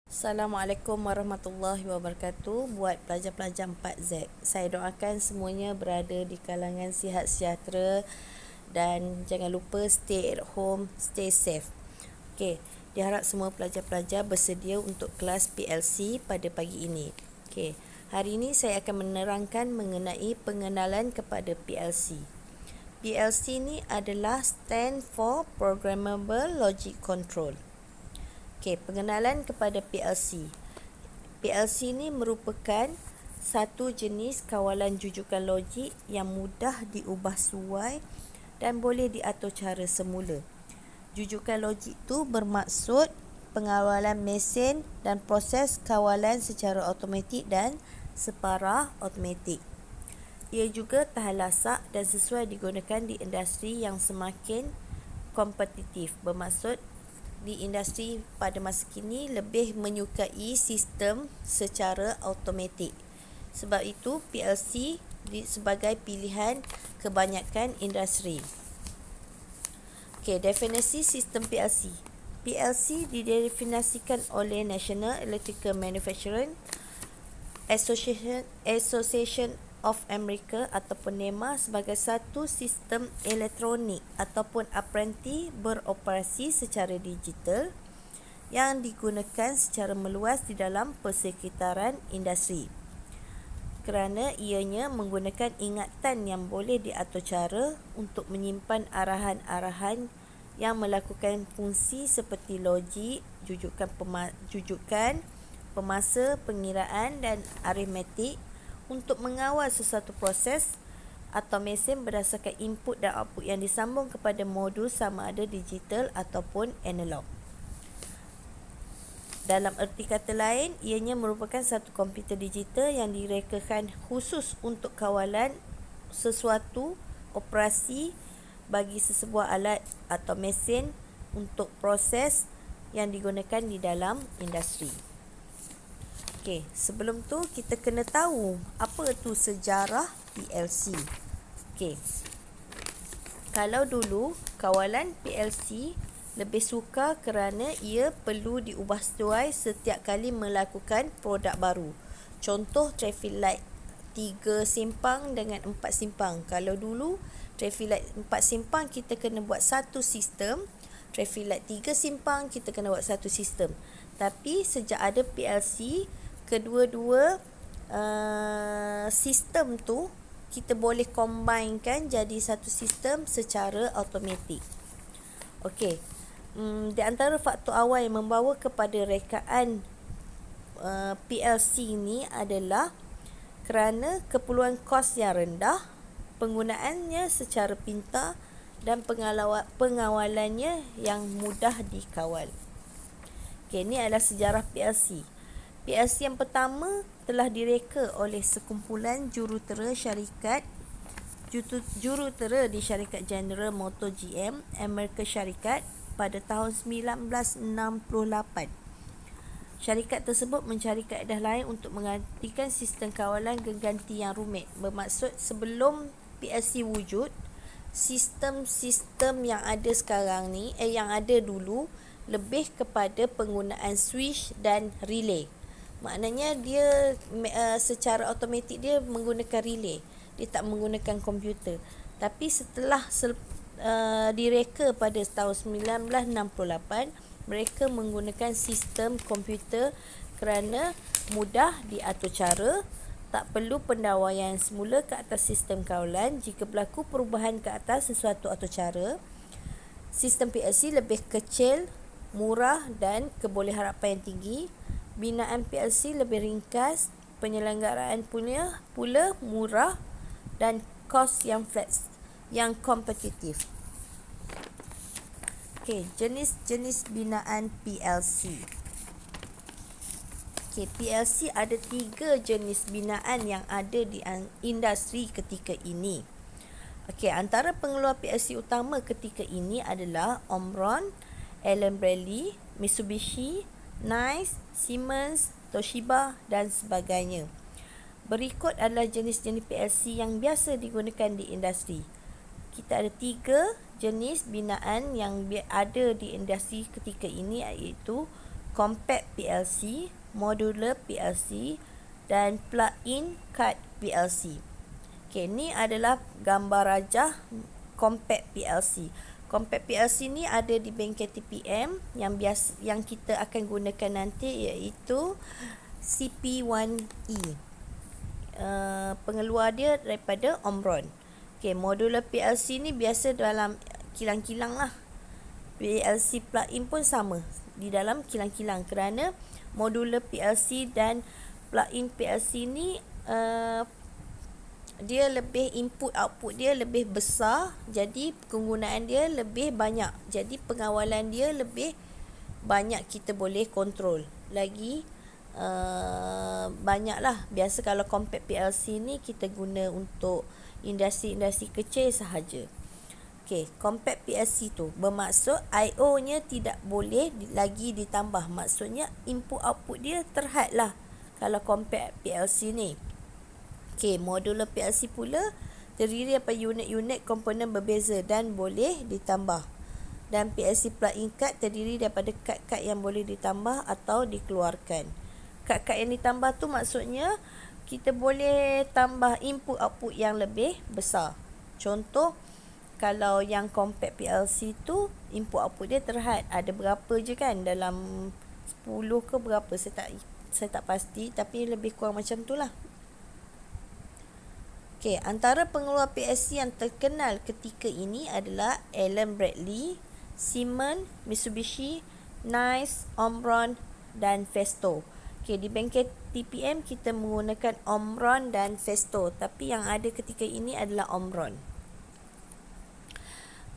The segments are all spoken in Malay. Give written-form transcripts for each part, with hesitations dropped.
Assalamualaikum warahmatullahi wabarakatuh. Buat pelajar-pelajar 4Z, saya doakan semuanya berada di kalangan sihat sejahtera dan jangan lupa stay at home, stay safe. Okey, diharap semua pelajar-pelajar bersedia untuk kelas PLC pada pagi ini. Okey, hari ini saya akan menerangkan mengenai pengenalan kepada PLC. PLC ni adalah stand for Programmable Logic Control. Okey, pengenalan kepada PLC. PLC ni merupakan satu jenis kawalan jujukan logik yang mudah diubah suai dan boleh diatur cara semula. Jujukan logik tu bermaksud pengawalan mesin dan proses kawalan secara automatik dan separah automatik. Ia juga tahan lasak dan sesuai digunakan di industri yang semakin kompetitif. Bermaksud di industri pada masa kini lebih menyukai sistem secara automatik. Sebab itu PLC sebagai pilihan kebanyakan industri. Okey, definisi sistem PLC. PLC didefinisikan oleh National Electrical Manufacturing Association of America ataupun NEMA sebagai satu sistem elektronik ataupun apranti beroperasi secara digital yang digunakan secara meluas di dalam persekitaran industri kerana ianya menggunakan ingatan yang boleh diatur cara untuk menyimpan arahan-arahan yang melakukan fungsi seperti logik, jujukan, pemasa, pengiraan dan aritmetik untuk mengawal sesuatu proses atau mesin berdasarkan input dan output yang disambung kepada modul sama ada digital ataupun analog. Dalam erti kata lain, ianya merupakan satu komputer digital yang direkakan khusus untuk kawalan sesuatu operasi bagi sesebuah alat atau mesin untuk proses yang digunakan di dalam industri. Okey, sebelum tu kita kena tahu apa tu sejarah PLC. Okey. Kalau dulu kawalan PLC lebih sukar kerana ia perlu diubah sesuai setiap kali melakukan produk baru. Contoh traffic light 3 simpang dengan 4 simpang. Kalau dulu traffic light 4 simpang kita kena buat satu sistem, traffic light 3 simpang kita kena buat satu sistem. Tapi sejak ada PLC, kedua-dua sistem tu kita boleh combinekan jadi satu sistem secara automatik. Okey. Di antara faktor awal yang membawa kepada rekaan PLC ni adalah kerana keperluan kos yang rendah, penggunaannya secara pintar dan pengawalannya yang mudah dikawal. Okey, ini adalah sejarah PLC. PLC yang pertama telah direka oleh sekumpulan jurutera di syarikat General Motor GM Amerika Syarikat pada tahun 1968. Syarikat tersebut mencari kaedah lain untuk menggantikan sistem kawalan geganti yang rumit. Bermaksud sebelum PLC wujud, sistem-sistem yang ada sekarang ni yang ada dulu lebih kepada penggunaan switch dan relay. Maknanya dia secara automatik dia menggunakan relay. Dia tak menggunakan komputer. Tapi setelah direka pada tahun 1968, mereka menggunakan sistem komputer kerana mudah diatur cara, tak perlu pendawaian semula ke atas sistem kawalan. Jika berlaku perubahan ke atas sesuatu atur cara, sistem PLC lebih kecil, murah dan kebolehan-harapan yang tinggi. Binaan PLC lebih ringkas, penyelenggaraan pula murah dan kos yang kompetitif. Okey, jenis-jenis binaan PLC. Okey, PLC ada 3 jenis binaan yang ada di industri ketika ini. Okey, antara pengeluar PLC utama ketika ini adalah Omron, Allen-Bradley, Mitsubishi, Nice, Siemens, Toshiba dan sebagainya. Berikut adalah jenis-jenis PLC yang biasa digunakan di industri. Kita ada 3 jenis binaan yang ada di industri ketika ini, iaitu compact PLC, modular PLC dan plug-in card PLC. Okey, ni adalah gambar rajah compact PLC. Compact PLC ni ada di bengkel TPM yang kita akan gunakan nanti, iaitu CP1E. Pengeluar dia daripada Omron. Okey, modular PLC ni biasa dalam kilang-kilang lah. PLC plug-in pun sama di dalam kilang-kilang, kerana modular PLC dan plug-in PLC ni dia lebih input output dia lebih besar, jadi penggunaan dia lebih banyak, jadi pengawalan dia lebih banyak, kita boleh kontrol lagi banyak lah. Biasa kalau compact PLC ni kita guna untuk industri-industri kecil sahaja. Okey, compact PLC tu bermaksud I/O nya tidak boleh lagi ditambah, maksudnya input output dia terhad lah kalau compact PLC ni. Okey, modular PLC pula terdiri daripada unit-unit komponen berbeza dan boleh ditambah. Dan PLC plug-in card terdiri daripada kad-kad yang boleh ditambah atau dikeluarkan. Kad-kad yang ditambah tu maksudnya kita boleh tambah input output yang lebih besar. Contoh, kalau yang compact PLC tu input output dia terhad, ada berapa je kan, dalam 10 ke berapa, saya tak pasti, tapi lebih kurang macam tu lah. Okey, antara pengeluar PLC yang terkenal ketika ini adalah Allen Bradley, Siemens, Mitsubishi, Nice, Omron dan Festo. Okey, di bengkel TPM kita menggunakan Omron dan Festo, tapi yang ada ketika ini adalah Omron.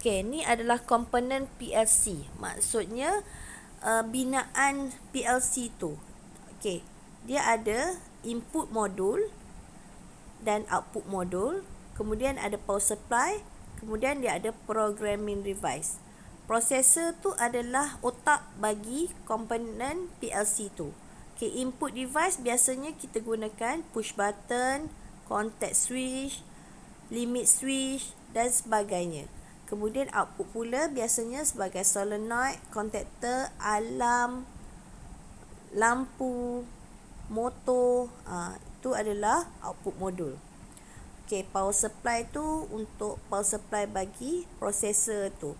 Okey, ni adalah komponen PLC. Maksudnya binaan PLC tu. Okey, dia ada input modul dan output modul, kemudian ada power supply, kemudian dia ada programming device. Processor tu adalah otak bagi komponen PLC tu. Okey, input device biasanya kita gunakan push button, contact switch, limit switch dan sebagainya. Kemudian output pula biasanya sebagai solenoid, contactor, alarm, lampu, motor. Itu adalah output modul. Okey, power supply tu untuk power supply bagi processor tu.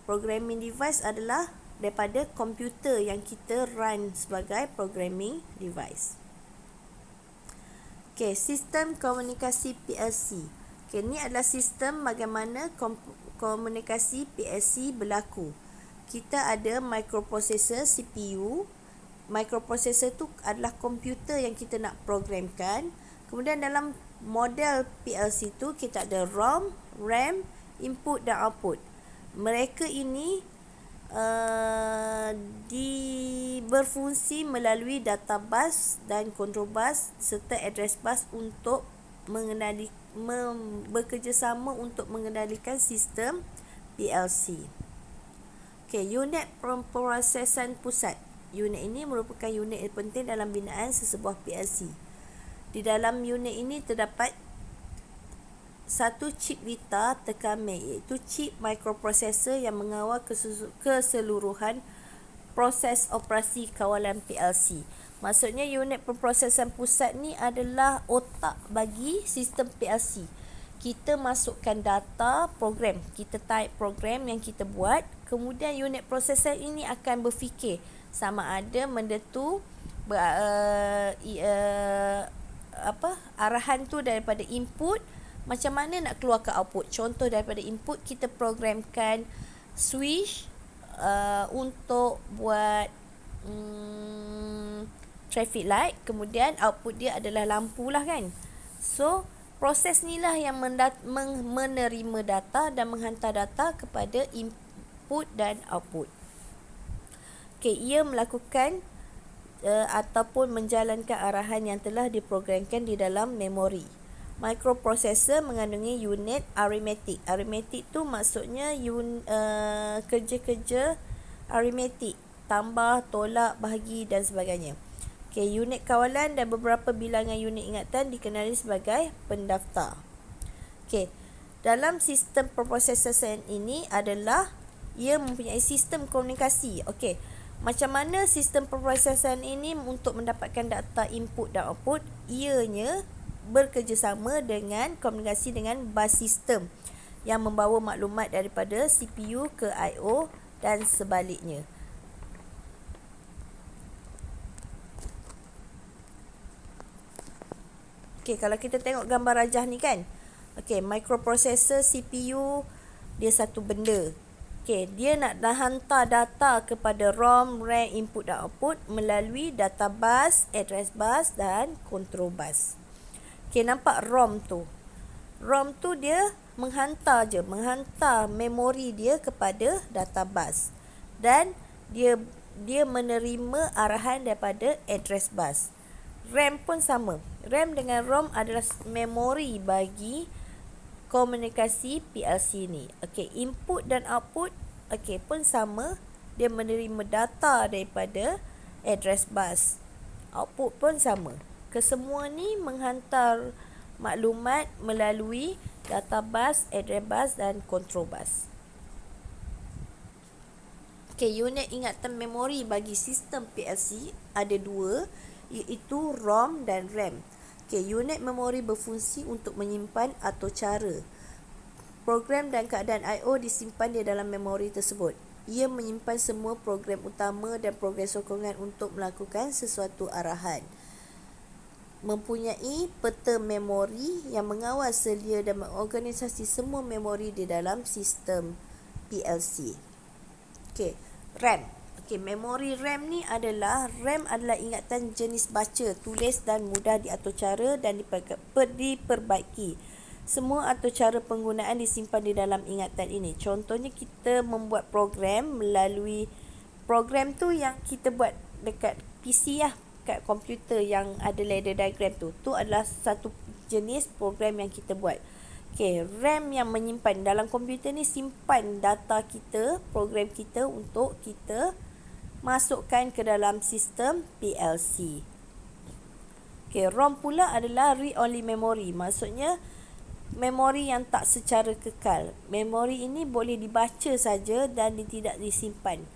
Programming device adalah daripada komputer yang kita run sebagai programming device. Okey, sistem komunikasi PLC. Okey, ni adalah sistem bagaimana komunikasi PLC berlaku. Kita ada microprocessor CPU. Microprocessor tu adalah komputer yang kita nak programkan. Kemudian dalam model PLC tu kita ada ROM, RAM, input dan output. Mereka ini berfungsi melalui data bus dan control bus serta address bus untuk bekerjasama untuk mengendalikan sistem PLC. Okey, unit pemprosesan pusat. Unit ini merupakan unit yang penting dalam binaan sesebuah PLC. Di dalam unit ini terdapat satu chip data terkamer, iaitu chip microprocessor yang mengawal keseluruhan proses operasi kawalan PLC. Maksudnya unit pemprosesan pusat ni adalah otak bagi sistem PLC. Kita masukkan data program, kita type program yang kita buat, kemudian unit prosesor ini akan berfikir sama ada benda tu arahan tu daripada input, macam mana nak keluar ke output. Contoh daripada input kita programkan switch untuk buat traffic light, kemudian output dia adalah lampu lah kan. So proses ni lah yang menerima data dan menghantar data kepada input dan output. Okey, ia melakukan ataupun menjalankan arahan yang telah diprogramkan di dalam memori. Microprocessor mengandungi unit arithmetic. Arithmetic tu maksudnya kerja-kerja arithmetic, tambah, tolak, bahagi dan sebagainya. Okey, unit kawalan dan beberapa bilangan unit ingatan dikenali sebagai pendaftar. Okey, dalam sistem pemprosesan ini adalah ia mempunyai sistem komunikasi. Okey, Macam mana sistem perprosesan ini untuk mendapatkan data input dan output? Ianya bekerjasama dengan komunikasi dengan bus sistem yang membawa maklumat daripada CPU ke I/O dan sebaliknya. Okey, kalau kita tengok gambar rajah ni kan. Okey, microprocessor CPU dia satu benda. Okey, dia nak hantar data kepada ROM, RAM, input dan output melalui data bus, address bus dan control bus. Okey, nampak ROM tu. ROM tu dia menghantar memori dia kepada data bus. Dan dia menerima arahan daripada address bus. RAM pun sama. RAM dengan ROM adalah memori bagi komunikasi PLC ni. Okey, input dan output pun sama. Dia menerima data daripada address bus. Output pun sama. Kesemua ni menghantar maklumat melalui data bus, address bus dan control bus. Okey, unit ingatan memori bagi sistem PLC ada dua, iaitu ROM dan RAM. Okey, unit memori berfungsi untuk menyimpan atau cara program dan keadaan I/O disimpan di dalam memori tersebut. Ia menyimpan semua program utama dan program sokongan untuk melakukan sesuatu arahan. Mempunyai peta memori yang mengawal selia dan mengorganisasi semua memori di dalam sistem PLC. Okey, RAM. Okey, memori RAM adalah ingatan jenis baca, tulis dan mudah diatur cara dan diperbaiki. Semua atur cara penggunaan disimpan di dalam ingatan ini. Contohnya kita membuat program melalui program tu yang kita buat dekat PC lah, kat komputer yang ada ladder diagram tu. Tu adalah satu jenis program yang kita buat. Okey, RAM yang menyimpan dalam komputer ni simpan data kita, program kita untuk kita masukkan ke dalam sistem PLC. Okey, ROM pula adalah read only memory. Maksudnya memori yang tak secara kekal. Memori ini boleh dibaca saja dan tidak disimpan.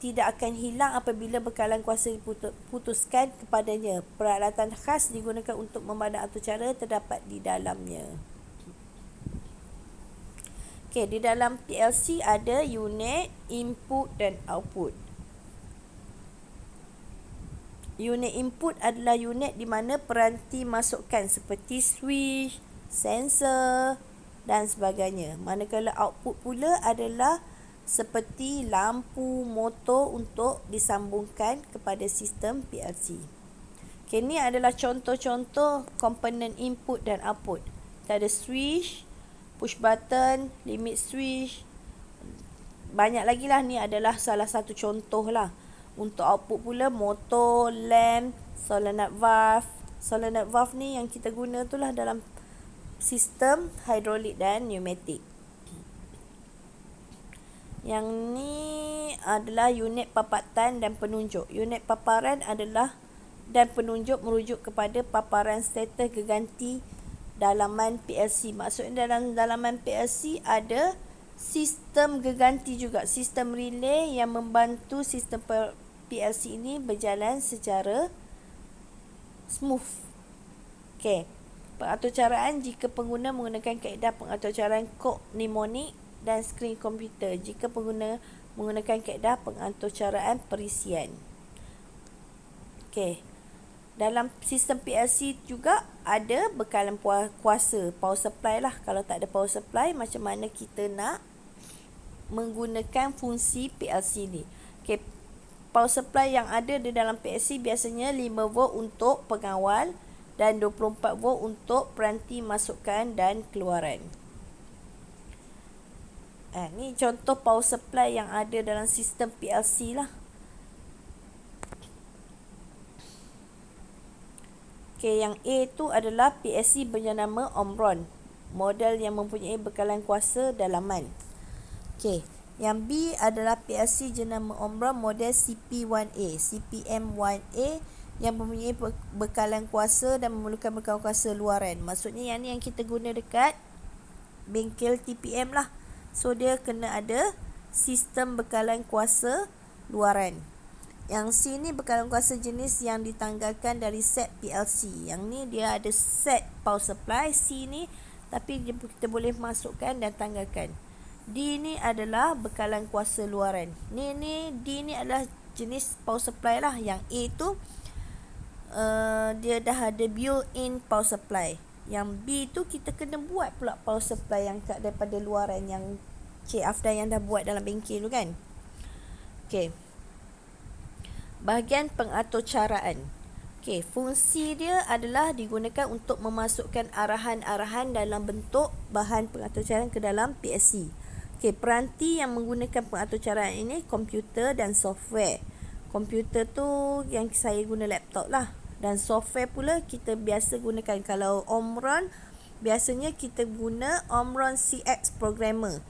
Tidak akan hilang apabila bekalan kuasa diputuskan kepadanya. Peralatan khas digunakan untuk memandang atur cara terdapat di dalamnya. Okey, di dalam PLC ada unit input dan output. Unit input adalah unit di mana peranti masukkan seperti switch, sensor dan sebagainya. Manakala output pula adalah seperti lampu, motor untuk disambungkan kepada sistem PLC. Okay, ini adalah contoh-contoh komponen input dan output. Kita ada switch, push button, limit switch. Banyak lagi lah, ni adalah salah satu contoh lah. Untuk output pula motor, lamp, solenoid valve. Solenoid valve ni yang kita guna tu lah dalam sistem hidrolik dan pneumatik. Yang ni adalah unit papatan dan penunjuk. Unit paparan adalah dan penunjuk merujuk kepada paparan status geganti dalaman PLC. Maksudnya dalam dalaman PLC ada sistem geganti juga, sistem relay yang membantu sistem PLC ini berjalan secara smooth. Okey. Pengaturcaraan jika pengguna menggunakan kaedah pengaturcaraan kod mnemonik dan skrin komputer jika pengguna menggunakan kaedah pengaturcaraan perisian. Okey. Dalam sistem PLC juga ada bekalan kuasa, power supply lah. Kalau tak ada power supply, macam mana kita nak menggunakan fungsi PLC ni? Okey. Power supply yang ada di dalam PLC biasanya 5 volt untuk pengawal dan 24 volt untuk peranti masukkan dan keluaran. Ni contoh power supply yang ada dalam sistem PLC lah. Okey, yang A tu adalah PLC bernama Omron, model yang mempunyai bekalan kuasa dalaman. Okey. Yang B adalah PLC jenama Omron model CP1A, CPM1A yang mempunyai bekalan kuasa dan memerlukan bekalan kuasa luaran. Maksudnya yang ni yang kita guna dekat bengkel TPM lah. So dia kena ada sistem bekalan kuasa luaran. Yang C ni bekalan kuasa jenis yang ditanggalkan dari set PLC. Yang ni dia ada set power supply. C ni tapi kita boleh masukkan dan tanggalkan. D ni adalah bekalan kuasa luaran. D ni adalah jenis power supply lah. Yang A tu dia dah ada built-in power supply. Yang B tu kita kena buat pula power supply yang daripada luaran, yang Cik Afdan yang dah buat dalam bengkel tu kan. Okey. Bahagian pengaturcaraan. Okey, fungsi dia adalah digunakan untuk memasukkan arahan-arahan dalam bentuk bahan pengaturcaraan ke dalam PLC. Okey, peranti yang menggunakan pengaturcaraan ini komputer dan software. Komputer tu yang saya guna laptop lah. Dan software pula kita biasa gunakan. Kalau Omron, biasanya kita guna Omron CX Programmer.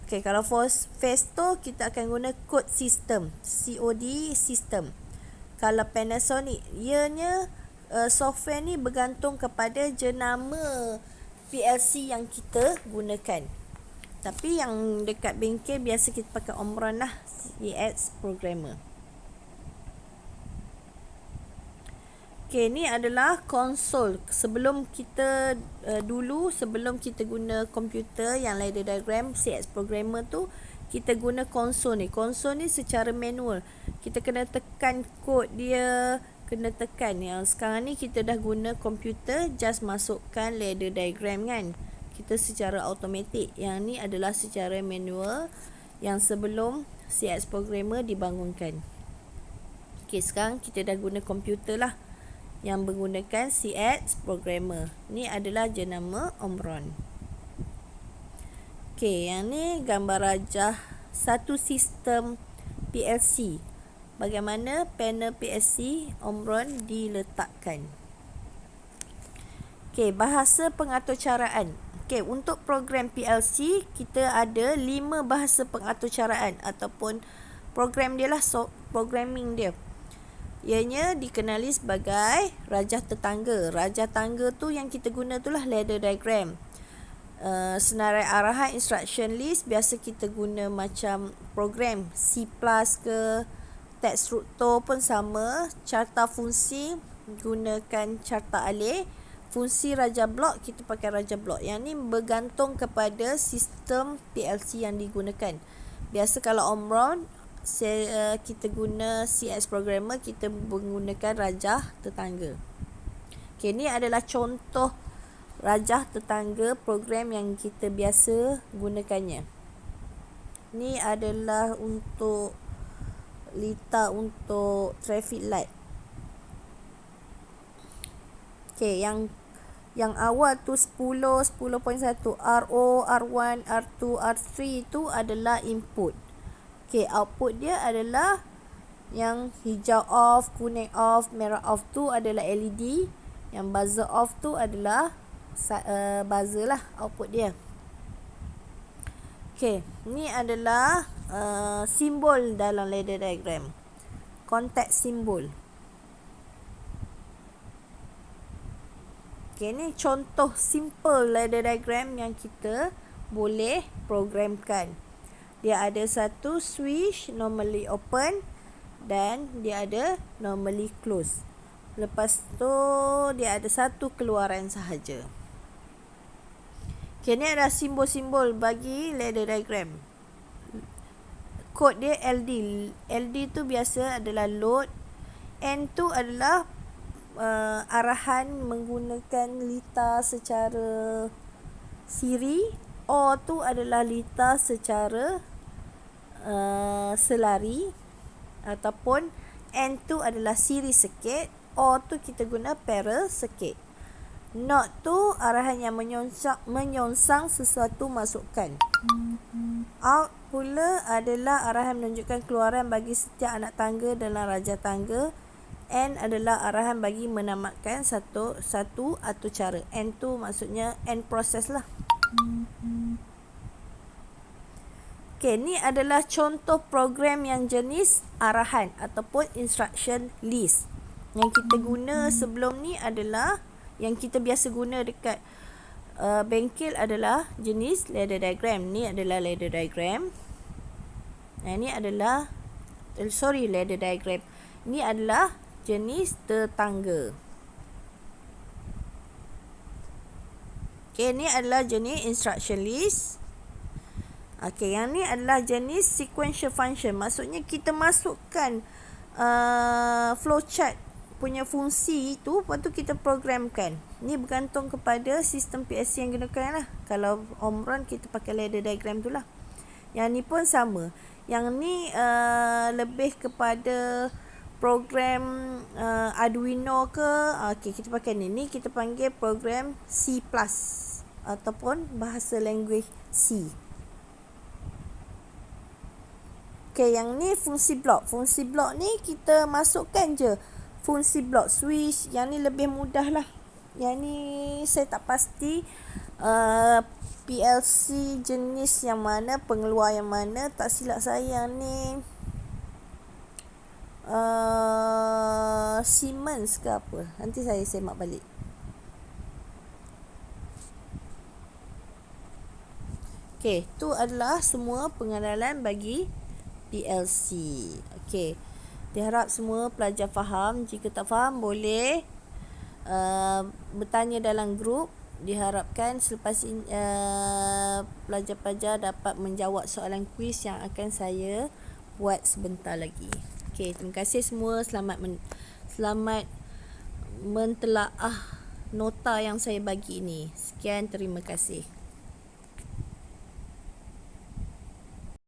Okay, kalau for Festo, kita akan guna code system, COD system. Kalau Panasonic, ianya software ni bergantung kepada jenama PLC yang kita gunakan. Tapi yang dekat bengkel biasa kita pakai Omron lah, CX Programmer. Okay, ni adalah konsol. Sebelum kita sebelum kita guna komputer yang ladder diagram CX Programmer tu, kita guna konsol ni. Konsol ni secara manual. Kita kena tekan kod dia, kena tekan. Yang sekarang ni kita dah guna komputer, just masukkan ladder diagram kan. Kita secara automatik. Yang ni adalah secara manual yang sebelum CX Programmer dibangunkan. Okay, sekarang kita dah guna komputer lah yang menggunakan CX Programmer. Ni adalah jenama Omron. Okey, yang ni gambar rajah satu sistem PLC. Bagaimana panel PLC Omron diletakkan. Okey, bahasa pengaturcaraan. Okey, untuk program PLC kita ada 5 bahasa pengaturcaraan ataupun program dia lah, programming dia. Ianya dikenali sebagai rajah tetangga. Rajah tangga tu yang kita guna tu lah ladder diagram. Senarai arahan, instruction list, biasa kita guna macam program C+ ke, text struktur pun sama. Carta fungsi gunakan carta alih. Fungsi rajah blok kita pakai rajah blok. Yang ni bergantung kepada sistem PLC yang digunakan. Biasa kalau Omron kita guna CX Programmer, kita menggunakan rajah tetangga. Okay, ni adalah contoh rajah tetangga program yang kita biasa gunakannya. Ni adalah untuk lita untuk traffic light. Okay, yang awal tu 10, 10.1, RO, R1, R2, R3 tu adalah input. Okay, output dia adalah yang hijau off, kuning off, merah off tu adalah LED. Yang buzzer off tu adalah buzzer lah output dia. Okay, ni adalah simbol dalam ladder diagram. Contact symbol. Okay, ni contoh simple ladder diagram yang kita boleh programkan. Dia ada satu switch normally open dan dia ada normally close. Lepas tu dia ada satu keluaran sahaja. Okay, ni adalah simbol-simbol bagi ladder diagram. Kod dia LD. LD tu biasa adalah load. N tu adalah arahan menggunakan lita secara siri. O tu adalah lita secara selari, ataupun N tu adalah siri circuit. O tu kita guna parallel circuit. Not tu arahan yang menyongsang sesuatu masukan. Out pula adalah arahan menunjukkan keluaran bagi setiap anak tangga dalam rajah tangga. N adalah arahan bagi menamatkan satu aturcara. N tu maksudnya end process lah. Okay, ni adalah contoh program yang jenis arahan ataupun instruction list. Yang kita guna sebelum ni adalah yang kita biasa guna dekat bengkel adalah jenis ladder diagram. Ni adalah ladder diagram. Ni adalah ladder diagram. Ini adalah jenis tetangga. Okey, ni adalah jenis instruction list. Okey, yang ni adalah jenis sequential function. Maksudnya kita masukkan flowchart punya fungsi itu, lepas tu kita programkan. Ni bergantung kepada sistem PLC yang gunakan lah. Kalau Omron kita pakai ladder diagram tu lah. Yang ni pun sama. Yang ni lebih kepada program Arduino ke. Okey, kita pakai ni. Ni kita panggil program C+. Ataupun bahasa language C. Okey, yang ni fungsi blok. Fungsi blok ni kita masukkan je fungsi blok switch. Yang ni lebih mudah lah. Yang ni saya tak pasti PLC jenis yang mana, pengeluar yang mana. Tak silap saya yang ni Siemens ke apa. Nanti saya semak balik. Okey, tu adalah semua pengenalan bagi PLC. Okey, diharap semua pelajar faham. Jika tak faham, boleh bertanya dalam grup. Diharapkan selepas ini pelajar-pelajar dapat menjawab soalan kuis yang akan saya buat sebentar lagi. Okey, terima kasih semua. Selamat mentelaah nota yang saya bagi ini. Sekian, terima kasih.